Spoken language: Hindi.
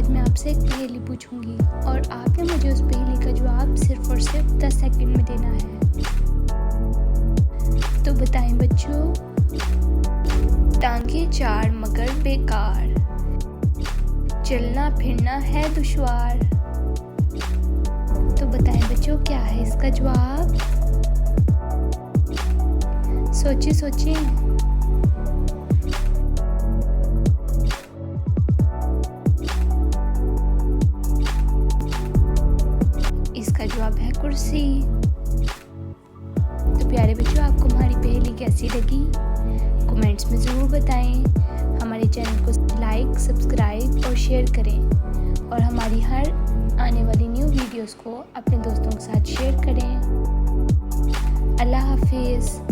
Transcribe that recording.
मैं आपसे एक पहेली पूछूंगी और आपने मुझे उस पहेली का जवाब सिर्फ और सिर्फ 10 सेकंड में देना है। तो बताएं बच्चों। टांगे 4 मगर बेकार, चलना फिरना है दुश्वार। तो बताएं बच्चों, क्या है इसका जवाब? सोचिए सोचिए। इसका जवाब है कुर्सी। तो प्यारे बच्चों, आपको हमारी पहेली कैसी लगी? कमेंट्स में ज़रूर बताएं। हमारे चैनल को लाइक, सब्सक्राइब और शेयर करें और हमारी हर आने वाली न्यू वीडियोस को अपने दोस्तों के साथ शेयर करें। अल्लाह हाफिज़।